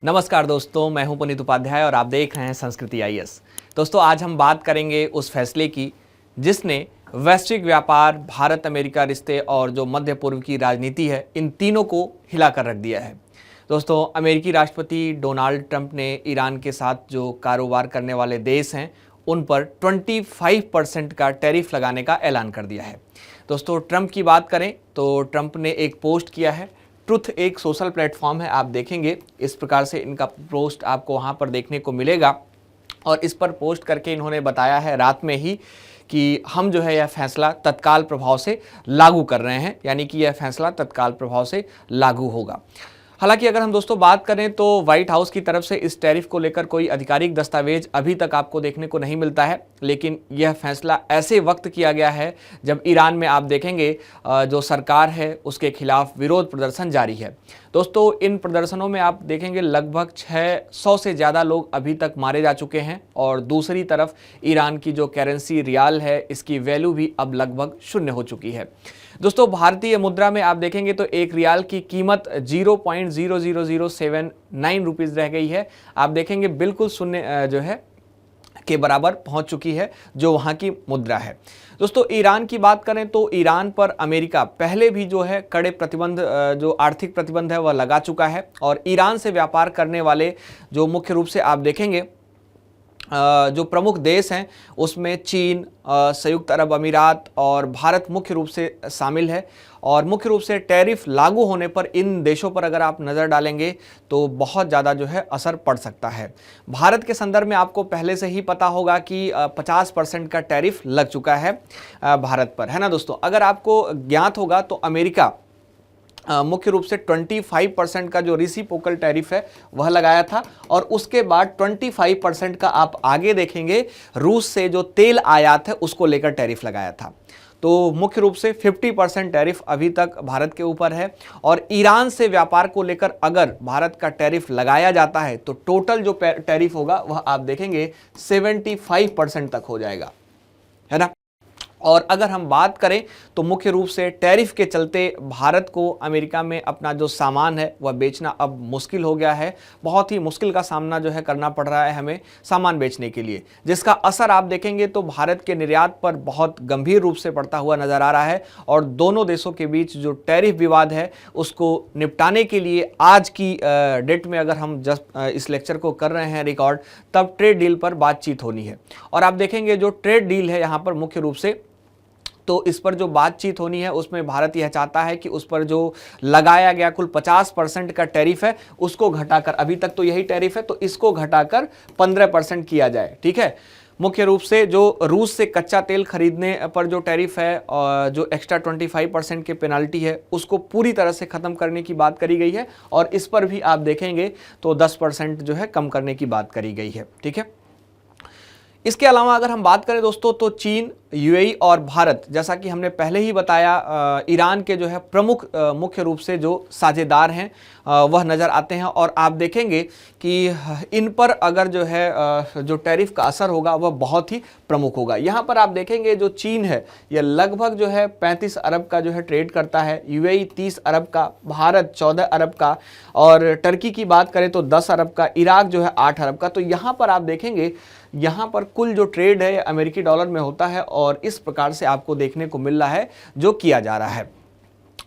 नमस्कार दोस्तों, मैं हूं पुनीत उपाध्याय और आप देख रहे हैं संस्कृति आईएएस। दोस्तों, आज हम बात करेंगे उस फैसले की जिसने वैश्विक व्यापार, भारत अमेरिका रिश्ते और जो मध्य पूर्व की राजनीति है, इन तीनों को हिला कर रख दिया है। दोस्तों, अमेरिकी राष्ट्रपति डोनाल्ड ट्रंप ने ईरान के साथ जो कारोबार करने वाले देश हैं उन पर 25% का टैरिफ लगाने का ऐलान कर दिया है। दोस्तों, ट्रंप की बात करें तो ट्रंप ने एक पोस्ट किया है। ट्रुथ एक सोशल प्लेटफॉर्म है, आप देखेंगे इस प्रकार से इनका पोस्ट आपको वहाँ पर देखने को मिलेगा। और इस पर पोस्ट करके इन्होंने बताया है रात में ही कि हम जो है यह फैसला तत्काल प्रभाव से लागू कर रहे हैं, यानी कि यह फैसला तत्काल प्रभाव से लागू होगा। हालांकि अगर हम दोस्तों बात करें तो व्हाइट हाउस की तरफ से इस टैरिफ को लेकर कोई आधिकारिक दस्तावेज अभी तक आपको देखने को नहीं मिलता है, लेकिन यह फैसला ऐसे वक्त किया गया है जब ईरान में आप देखेंगे जो सरकार है उसके खिलाफ विरोध प्रदर्शन जारी है। दोस्तों, इन प्रदर्शनों में आप देखेंगे लगभग 600 से ज़्यादा लोग अभी तक मारे जा चुके हैं और दूसरी तरफ ईरान की जो करेंसी रियाल है इसकी वैल्यू भी अब लगभग शून्य हो चुकी है। दोस्तों, भारतीय मुद्रा में आप देखेंगे तो एक रियाल की कीमत 0.00079 रुपीज़ रह गई है। आप देखेंगे बिल्कुल शून्य जो है के बराबर पहुंच चुकी है जो वहां की मुद्रा है। दोस्तों, ईरान की बात करें तो ईरान पर अमेरिका पहले भी जो है कड़े प्रतिबंध, जो आर्थिक प्रतिबंध है वह लगा चुका है। और ईरान से व्यापार करने वाले जो मुख्य रूप से आप देखेंगे जो प्रमुख देश हैं उसमें चीन, संयुक्त अरब अमीरात और भारत मुख्य रूप से शामिल है। और मुख्य रूप से टैरिफ लागू होने पर इन देशों पर अगर आप नज़र डालेंगे तो बहुत ज़्यादा जो है असर पड़ सकता है। भारत के संदर्भ में आपको पहले से ही पता होगा कि 50% का टैरिफ लग चुका है भारत पर, है ना दोस्तों। अगर आपको ज्ञात होगा तो अमेरिका मुख्य रूप से 25% का जो रेसिप्रोकल टैरिफ है वह लगाया था और उसके बाद 25% का आप आगे देखेंगे रूस से जो तेल आयात है उसको लेकर टैरिफ लगाया था। तो मुख्य रूप से 50% टैरिफ अभी तक भारत के ऊपर है। और ईरान से व्यापार को लेकर अगर भारत का टैरिफ लगाया जाता है तो टोटल जो टैरिफ होगा वह आप देखेंगे 75% तक हो जाएगा, है ना। और अगर हम बात करें तो मुख्य रूप से टैरिफ के चलते भारत को अमेरिका में अपना जो सामान है वह बेचना अब मुश्किल हो गया है। बहुत ही मुश्किल का सामना जो है करना पड़ रहा है हमें सामान बेचने के लिए, जिसका असर आप देखेंगे तो भारत के निर्यात पर बहुत गंभीर रूप से पड़ता हुआ नजर आ रहा है। और दोनों देशों के बीच जो टैरिफ विवाद है उसको निपटाने के लिए आज की डेट में अगर हम जस्ट इस लेक्चर को कर रहे हैं रिकॉर्ड, तब ट्रेड डील पर बातचीत होनी है। और आप देखेंगे जो ट्रेड डील है यहाँ पर मुख्य रूप से तो इस पर जो बातचीत होनी है उसमें भारत यह चाहता है कि उस पर जो लगाया गया कुल 50% का टैरिफ है उसको घटाकर, अभी तक तो यही टैरिफ है तो इसको घटाकर 15% किया जाए, ठीक है। मुख्य रूप से जो रूस से कच्चा तेल खरीदने पर जो टैरिफ है और जो एक्स्ट्रा 25% की पेनाल्टी है उसको पूरी तरह से ख़त्म करने की बात करी गई है। और इस पर भी आप देखेंगे तो 10% जो है कम करने की बात करी गई है, ठीक है। इसके अलावा अगर हम बात करें दोस्तों तो चीन, यूएई और भारत, जैसा कि हमने पहले ही बताया, ईरान के जो है प्रमुख मुख्य रूप से जो साझेदार हैं वह नज़र आते हैं। और आप देखेंगे कि इन पर अगर जो है जो टैरिफ का असर होगा वह बहुत ही प्रमुख होगा। यहाँ पर आप देखेंगे जो चीन है यह लगभग जो है 35 अरब का जो है ट्रेड करता है, यूएई 30 अरब का, भारत 14 अरब का, और टर्की की बात करें तो 10 अरब का, इराक जो है 8 अरब का। तो यहाँ पर आप देखेंगे यहाँ पर कुल जो ट्रेड है अमेरिकी डॉलर में होता है और इस प्रकार से आपको देखने को मिल रहा है जो किया जा रहा है।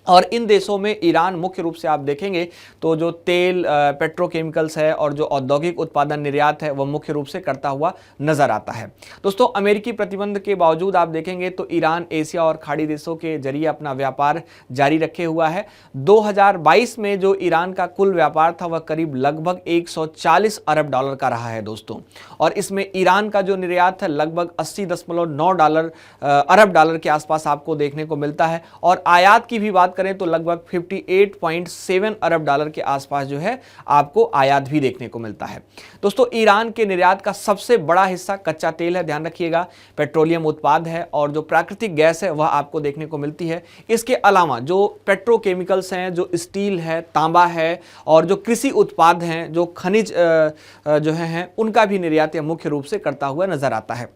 और इन देशों में ईरान मुख्य रूप से आप देखेंगे तो जो तेल, पेट्रोकेमिकल्स है और जो औद्योगिक उत्पादन निर्यात है वह मुख्य रूप से करता हुआ नजर आता है। दोस्तों, अमेरिकी प्रतिबंध के बावजूद आप देखेंगे तो ईरान एशिया और खाड़ी देशों के जरिए अपना व्यापार जारी रखे हुआ है। 2022 में जो ईरान का कुल व्यापार था वह करीब लगभग 140 अरब डॉलर का रहा है दोस्तों। और इसमें ईरान का जो निर्यात है लगभग 80.9 अरब डॉलर के आसपास आपको देखने को मिलता है। और आयात की भी बात करें तो लगभग 58.7 अरब डॉलर के आसपास जो है आपको आयात भी देखने को मिलता है। दोस्तों, ईरान के निर्यात का सबसे बड़ा हिस्सा कच्चा तेल है, ध्यान रखिएगा, पेट्रोलियम उत्पाद है और जो प्राकृतिक गैस है वह आपको देखने को मिलती है। इसके अलावा जो पेट्रोकेमिकल्स हैं, जो स्टील है, तांबा है और जो कृषि उत्पाद हैं, जो खनिज जो हैं उनका भी निर्यात मुख्य रूप से करता हुआ नजर आता है।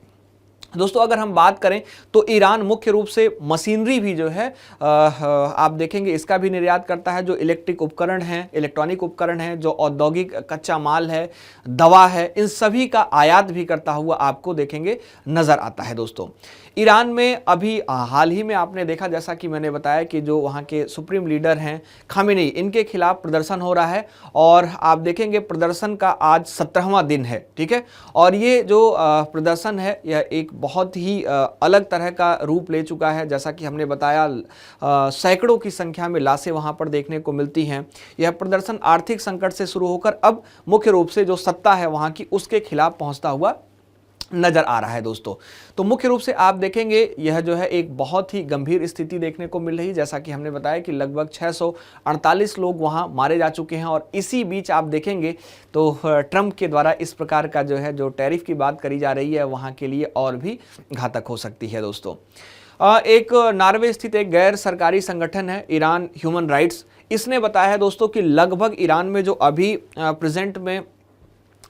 दोस्तों अगर हम बात करें तो ईरान मुख्य रूप से मशीनरी भी जो है आप देखेंगे इसका भी निर्यात करता है। जो इलेक्ट्रिक उपकरण हैं, इलेक्ट्रॉनिक उपकरण हैं, जो औद्योगिक कच्चा माल है, दवा है, इन सभी का आयात भी करता हुआ आपको देखेंगे नजर आता है। दोस्तों ईरान में अभी हाल ही में आपने देखा, जैसा कि मैंने बताया, कि जो वहाँ के सुप्रीम लीडर हैं खामेनी, इनके खिलाफ प्रदर्शन हो रहा है और आप देखेंगे प्रदर्शन का आज 17वां दिन है। ठीक है, और ये जो प्रदर्शन है यह एक बहुत ही अलग तरह का रूप ले चुका है। जैसा कि हमने बताया सैकड़ों की संख्या में लाशें वहाँ पर देखने को मिलती हैं। यह प्रदर्शन आर्थिक संकट से शुरू होकर अब मुख्य रूप से जो सत्ता है वहाँ की, उसके खिलाफ पहुँचता हुआ नजर आ रहा है। दोस्तों तो मुख्य रूप से आप देखेंगे यह जो है एक बहुत ही गंभीर स्थिति देखने को मिल रही है। जैसा कि हमने बताया कि लगभग 648 लोग वहां मारे जा चुके हैं और इसी बीच आप देखेंगे तो ट्रंप के द्वारा इस प्रकार का जो है जो टैरिफ की बात करी जा रही है वहां के लिए और भी घातक हो सकती है। दोस्तों एक नॉर्वे स्थित एक गैर सरकारी संगठन है ईरान ह्यूमन राइट्स, इसने बताया है दोस्तों कि लगभग ईरान में जो अभी प्रेजेंट में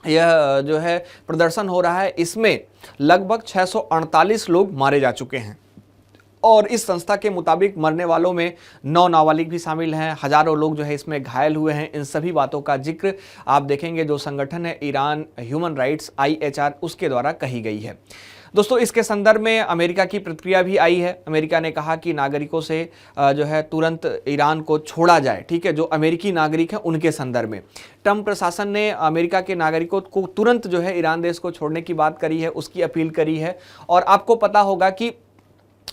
यह जो है प्रदर्शन हो रहा है, इसमें लगभग 648 लोग मारे जा चुके हैं और इस संस्था के मुताबिक मरने वालों में 9 नाबालिग भी शामिल हैं, हजारों लोग जो है इसमें घायल हुए हैं। इन सभी बातों का जिक्र आप देखेंगे जो संगठन है ईरान ह्यूमन राइट्स IHR उसके द्वारा कही गई है। दोस्तों इसके संदर्भ में अमेरिका की प्रतिक्रिया भी आई है। अमेरिका ने कहा कि नागरिकों से जो है तुरंत ईरान को छोड़ा जाए। ठीक है, जो अमेरिकी नागरिक हैं उनके संदर्भ में ट्रंप प्रशासन ने अमेरिका के नागरिकों को तुरंत जो है ईरान देश को छोड़ने की बात करी है, उसकी अपील करी है। और आपको पता होगा कि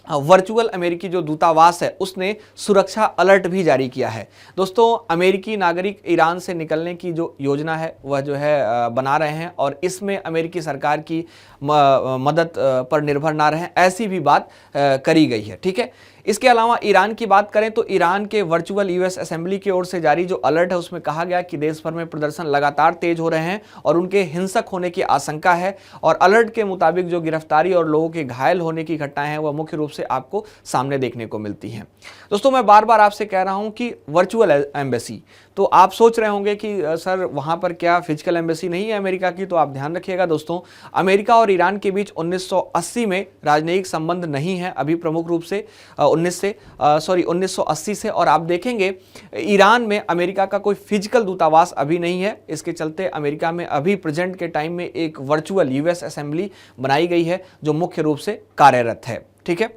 वर्चुअल अमेरिकी जो दूतावास है उसने सुरक्षा अलर्ट भी जारी किया है। दोस्तों अमेरिकी नागरिक ईरान से निकलने की जो योजना है वह जो है बना रहे हैं और इसमें अमेरिकी सरकार की मदद पर निर्भर ना रहें, ऐसी भी बात करी गई है। ठीक है, इसके अलावा ईरान की बात करें तो ईरान के वर्चुअल US असेंबली की ओर से जारी जो अलर्ट है उसमें कहा गया कि देश भर में प्रदर्शन लगातार तेज हो रहे हैं और उनके हिंसक होने की आशंका है। और अलर्ट के मुताबिक जो गिरफ्तारी और लोगों के घायल होने की घटनाएं हैं वह मुख्य रूप से आपको सामने देखने को मिलती हैं। दोस्तों मैं बार बार आपसे कह रहा हूं कि वर्चुअल एम्बेसी, तो आप सोच रहे होंगे कि सर वहां पर क्या फिजिकल एम्बेसी नहीं है अमेरिका की, तो आप ध्यान रखिएगा दोस्तों, अमेरिका और ईरान के बीच 1980 में राजनयिक संबंध नहीं है अभी प्रमुख रूप से 1980 से। और आप देखेंगे ईरान में अमेरिका का कोई फिजिकल दूतावास अभी नहीं है। इसके चलते अमेरिका में अभी प्रेजेंट के टाइम में एक वर्चुअल US असेंबली बनाई गई है जो मुख्य रूप से कार्यरत है। ठीक है,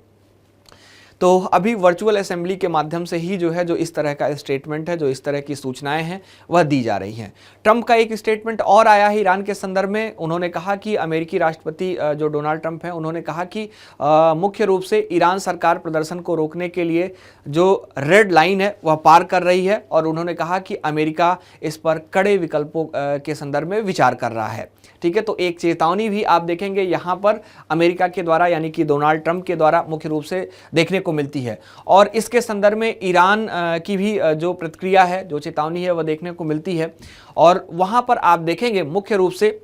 तो अभी वर्चुअल असेंबली के माध्यम से ही जो है जो इस तरह का स्टेटमेंट है, जो इस तरह की सूचनाएं हैं वह दी जा रही हैं। ट्रंप का एक स्टेटमेंट और आया है ईरान के संदर्भ में। उन्होंने कहा कि अमेरिकी राष्ट्रपति जो डोनाल्ड ट्रंप हैं उन्होंने कहा कि मुख्य रूप से ईरान सरकार प्रदर्शन को रोकने के लिए जो रेड लाइन है वह पार कर रही है और उन्होंने कहा कि अमेरिका इस पर कड़े विकल्पों के संदर्भ में विचार कर रहा है। ठीक है, तो एक चेतावनी भी आप देखेंगे यहाँ पर अमेरिका के द्वारा यानी कि डोनाल्ड ट्रंप के द्वारा मुख्य रूप से देखने को मिलती है। और इसके संदर्भ में ईरान की भी जो प्रतिक्रिया है, जो चेतावनी है वह देखने को मिलती है। और वहाँ पर आप देखेंगे मुख्य रूप से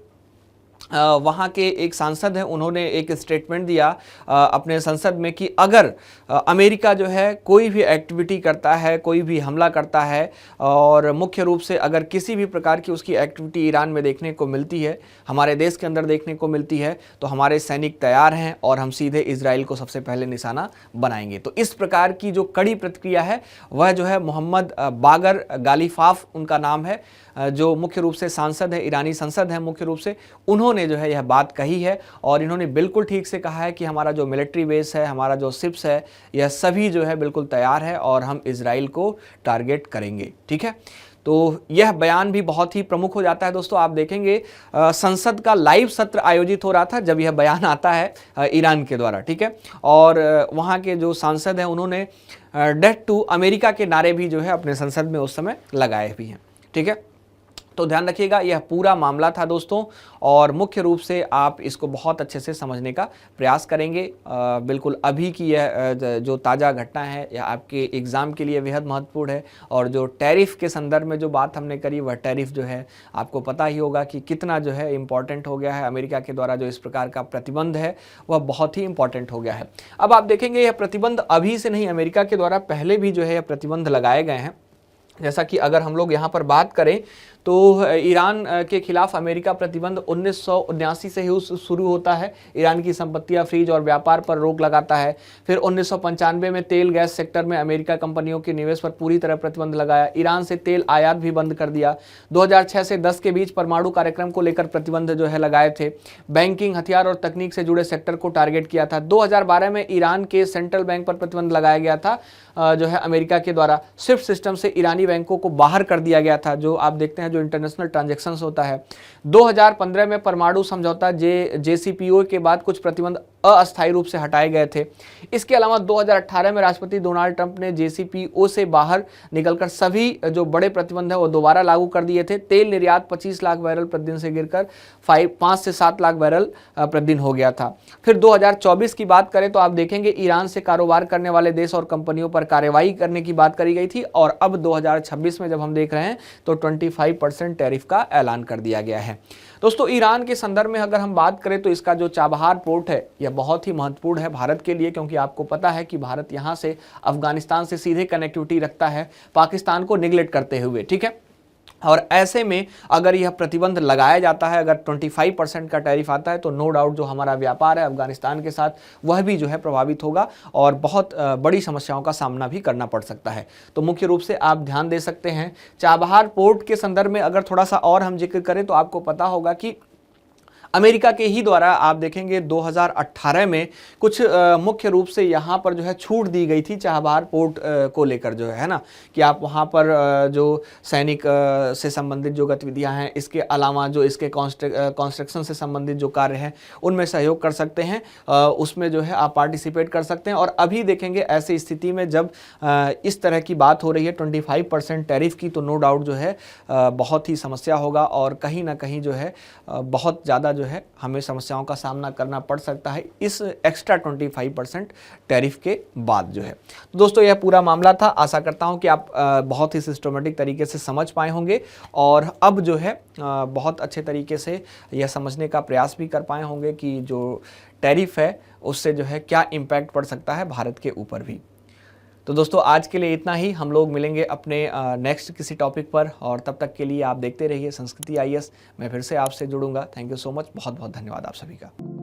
वहाँ के एक सांसद हैं, उन्होंने एक स्टेटमेंट दिया अपने संसद में कि अगर अमेरिका जो है कोई भी एक्टिविटी करता है, कोई भी हमला करता है और मुख्य रूप से अगर किसी भी प्रकार की उसकी एक्टिविटी ईरान में देखने को मिलती है, हमारे देश के अंदर देखने को मिलती है, तो हमारे सैनिक तैयार हैं और हम सीधे इजराइल को सबसे पहले निशाना बनाएंगे। तो इस प्रकार की जो कड़ी प्रतिक्रिया है वह जो है मोहम्मद बागर गालिफाफ उनका नाम है, जो मुख्य रूप से सांसद है, ईरानी संसद है मुख्य रूप से, उन्होंने जो है यह बात कही है। और इन्होंने बिल्कुल ठीक से कहा है कि हमारा जो मिलिट्री बेस है, हमारा जो शिप्स है, यह सभी जो है बिल्कुल तैयार है और हम इजराइल को टारगेट करेंगे। ठीक है, तो यह बयान भी बहुत ही प्रमुख हो जाता है। दोस्तों आप देखेंगे संसद का लाइव सत्र आयोजित हो रहा था जब यह बयान आता है ईरान के द्वारा। ठीक है, और वहाँ के जो सांसद हैं उन्होंने डेथ टू अमेरिका के नारे भी जो है अपने संसद में उस समय लगाए भी हैं। ठीक है, तो ध्यान रखिएगा यह पूरा मामला था दोस्तों और मुख्य रूप से आप इसको बहुत अच्छे से समझने का प्रयास करेंगे। बिल्कुल अभी की यह जो ताज़ा घटना है यह आपके एग्ज़ाम के लिए बेहद महत्वपूर्ण है। और जो टैरिफ के संदर्भ में जो बात हमने करी वह टैरिफ जो है आपको पता ही होगा कि कितना जो है इम्पॉर्टेंट हो गया है। अमेरिका के द्वारा जो इस प्रकार का प्रतिबंध है वह बहुत ही इंपॉर्टेंट हो गया है। अब आप देखेंगे यह प्रतिबंध अभी से नहीं, अमेरिका के द्वारा पहले भी जो है यह प्रतिबंध लगाए गए हैं। जैसा कि अगर हम लोग यहाँ पर बात करें तो ईरान के खिलाफ अमेरिका प्रतिबंध 1979 से ही शुरू होता है। ईरान की संपत्तियां फ्रीज और व्यापार पर रोक लगाता है। फिर 1995 में तेल गैस सेक्टर में अमेरिका कंपनियों के निवेश पर पूरी तरह प्रतिबंध लगाया। ईरान से तेल आयात भी बंद कर दिया। 2006 से 10 के बीच परमाणु कार्यक्रम को लेकर प्रतिबंध जो है लगाए थे। बैंकिंग, हथियार और तकनीक से जुड़े सेक्टर को टारगेट किया था। 2012 में ईरान के सेंट्रल बैंक पर प्रतिबंध लगाया गया था जो है अमेरिका के द्वारा। स्विफ्ट सिस्टम से ईरानी बैंकों को बाहर कर दिया गया था, जो आप देखते हैं जो इंटरनेशनल ट्रांजैक्शंस होता है। 2015 में परमाणु समझौता JCPOA के बाद कुछ प्रतिबंध अस्थायी रूप से हटाए गए थे। इसके अलावा 2018 में राष्ट्रपति डोनाल्ड ट्रंप ने JCPOA से बाहर निकलकर सभी जो बड़े प्रतिबंध है वो दोबारा लागू कर दिए थे। तेल निर्यात 25 लाख बैरल प्रतिदिन से गिरकर 5 से 7 लाख बैरल प्रतिदिन हो गया था। फिर 2024 की बात करें तो आप देखेंगे ईरान से कारोबार करने वाले देश और कंपनियों पर कार्रवाई करने की बात करी गई थी, और अब 2026 में जब हम देख रहे हैं तो 25% टैरिफ का ऐलान कर दिया गया है। दोस्तों, ईरान के संदर्भ में अगर हम बात करें तो इसका जो चाबहार पोर्ट है यह बहुत ही महत्वपूर्ण है भारत के लिए, क्योंकि आपको पता है कि भारत यहां से अफगानिस्तान से सीधे कनेक्टिविटी रखता है, पाकिस्तान को निगलेक्ट करते हुए, ठीक है। और ऐसे में अगर यह प्रतिबंध लगाया जाता है, अगर 25% का टैरिफ आता है, तो नो डाउट जो हमारा व्यापार है अफगानिस्तान के साथ वह भी जो है प्रभावित होगा और बहुत बड़ी समस्याओं का सामना भी करना पड़ सकता है। तो मुख्य रूप से आप ध्यान दे सकते हैं। चाबहार पोर्ट के संदर्भ में अगर थोड़ा सा और हम जिक्र करें तो आपको पता होगा कि अमेरिका के ही द्वारा आप देखेंगे 2018 में कुछ मुख्य रूप से यहाँ पर जो है छूट दी गई थी चाबहार पोर्ट को लेकर, जो है ना, कि आप वहाँ पर जो सैनिक से संबंधित जो गतिविधियाँ हैं, इसके अलावा जो इसके कंस्ट्रक्शन से संबंधित जो कार्य हैं उनमें सहयोग कर सकते हैं, उसमें जो है आप पार्टिसिपेट कर सकते हैं। और अभी देखेंगे ऐसी स्थिति में जब इस तरह की बात हो रही है 25% टैरिफ की, तो नो डाउट जो है बहुत ही समस्या होगा और कहीं ना कहीं जो है बहुत ज़्यादा जो है हमें समस्याओं का सामना करना पड़ सकता है इस एक्स्ट्रा 25% टैरिफ के बाद जो है। तो दोस्तों, यह पूरा मामला था। आशा करता हूं कि आप बहुत ही सिस्टमेटिक तरीके से समझ पाए होंगे और अब जो है बहुत अच्छे तरीके से यह समझने का प्रयास भी कर पाए होंगे कि जो टैरिफ है उससे जो है क्या इम्पैक्ट पड़ सकता है भारत के ऊपर भी। तो दोस्तों, आज के लिए इतना ही। हम लोग मिलेंगे अपने नेक्स्ट किसी टॉपिक पर, और तब तक के लिए आप देखते रहिए संस्कृति IAS। मैं फिर से आपसे जुड़ूंगा। Thank you so much. बहुत बहुत धन्यवाद आप सभी का।